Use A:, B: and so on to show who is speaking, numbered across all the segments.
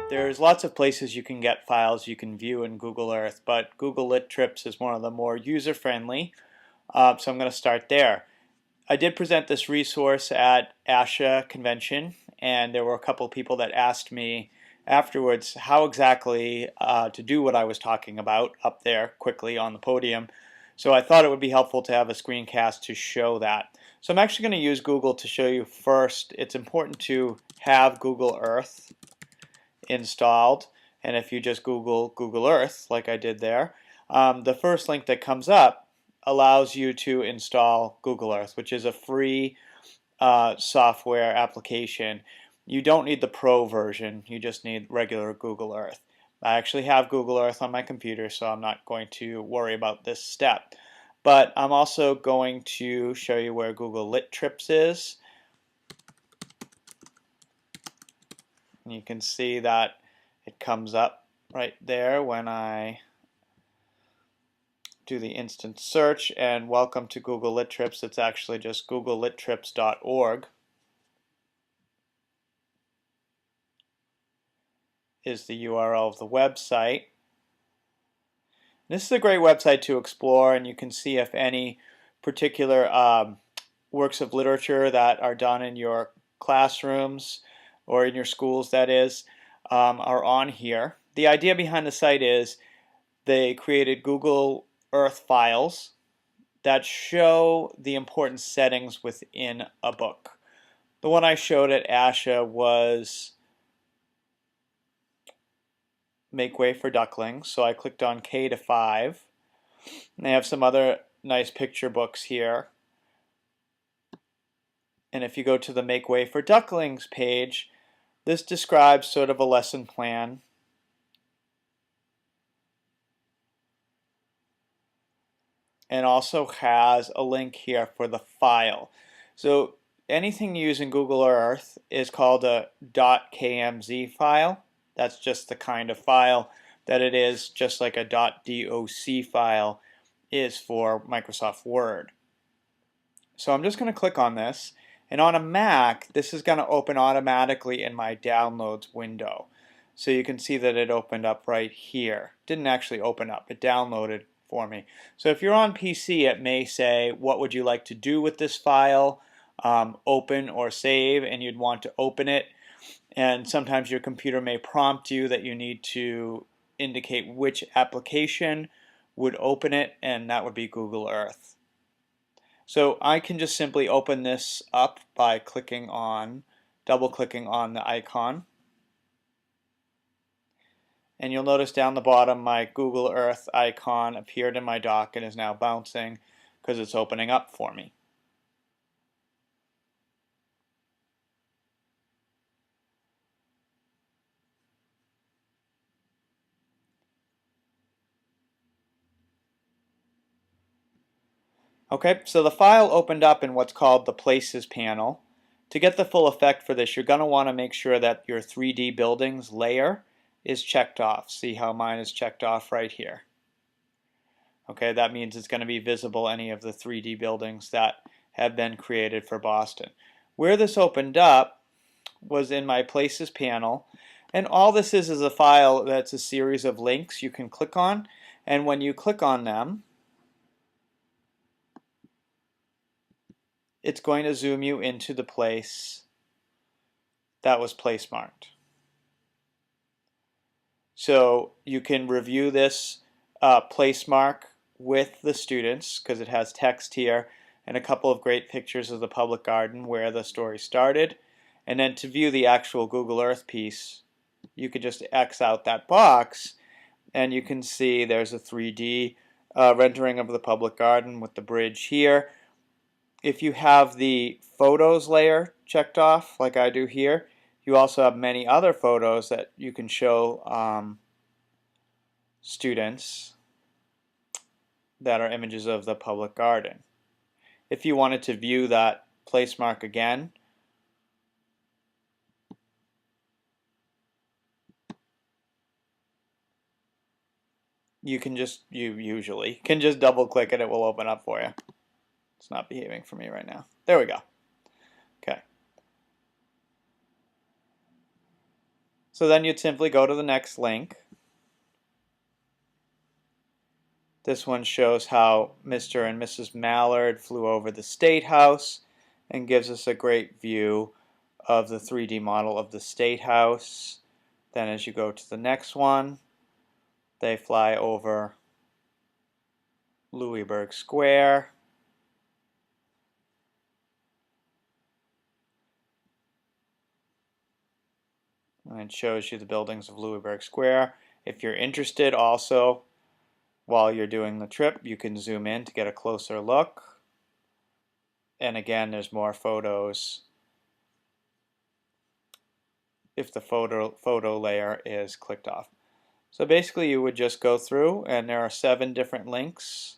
A: There's lots of places you can get files you can view in Google Earth, but Google Lit Trips is one of the more user-friendly, so I'm going to start there. I did present this resource at ASHA convention, and there were a couple of people that asked me afterwards how exactly to do what I was talking about up there quickly on the podium. So I thought it would be helpful to have a screencast to show that. So I'm actually going to use Google to show you first. It's important to have Google Earth installed, and if you just Google Earth like I did there, the first link that comes up allows you to install Google Earth, which is a free software application. You don't need the Pro version, you just need regular Google Earth. I actually have Google Earth on my computer, so I'm not going to worry about this step. But I'm also going to show you where Google Lit Trips is. And you can see that it comes up right there when I do the instant search, and welcome to Google Lit Trips. It's actually just googlelittrips.org is the URL of the website. This is a great website to explore, and you can see if any particular works of literature that are done in your classrooms or in your schools, that is, are on here. The idea behind the site is they created Google Earth files that show the important settings within a book. The one I showed at ASHA was Make Way for Ducklings, so I clicked on K to 5. And they have some other nice picture books here. And if you go to the Make Way for Ducklings page, this describes sort of a lesson plan. And also has a link here for the file. So anything you use in Google Earth is called a .kmz file. That's just the kind of file that it is, just like a .doc file is for Microsoft Word. So I'm just going to click on this, and on a Mac this is going to open automatically in my Downloads window. So you can see that it opened up right here. Didn't actually open up, it downloaded for me. So if you're on PC, it may say, what would you like to do with this file? Open or save, and you'd want to open it. And sometimes your computer may prompt you that you need to indicate which application would open it, and that would be Google Earth. So I can just simply open this up by double-clicking on the icon. And you'll notice down the bottom my Google Earth icon appeared in my dock and is now bouncing because it's opening up for me. Okay, so the file opened up in what's called the Places panel. To get the full effect for this, you're going to want to make sure that your 3D buildings layer is checked off. See how mine is checked off right here. Okay, that means it's going to be visible any of the 3D buildings that have been created for Boston. Where this opened up was in my Places panel, and all this is a file that's a series of links you can click on, and when you click on them, it's going to zoom you into the place that was place marked. So you can review this place mark with the students because it has text here and a couple of great pictures of the public garden where the story started. And then to view the actual Google Earth piece, you could just X out that box and you can see there's a 3D rendering of the public garden with the bridge here. If you have the photos layer checked off like I do here, you also have many other photos that you can show students that are images of the public garden. If you wanted to view that place mark again, you usually can just double click it, it will open up for you. It's not behaving for me right now. There we go. Okay. So then you'd simply go to the next link. This one shows how Mr. and Mrs. Mallard flew over the State House and gives us a great view of the 3D model of the State House. Then as you go to the next one, they fly over Louisburg Square. And it shows you the buildings of Louisburg Square. If you're interested also, while you're doing the trip, you can zoom in to get a closer look. And again, there's more photos if the photo layer is clicked off. So basically you would just go through, and there are 7 different links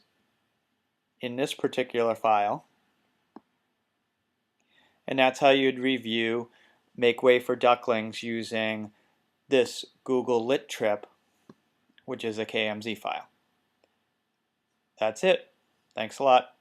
A: in this particular file. And that's how you'd review Make Way for Ducklings using this Google Lit Trip, which is a KMZ file. That's it. Thanks a lot.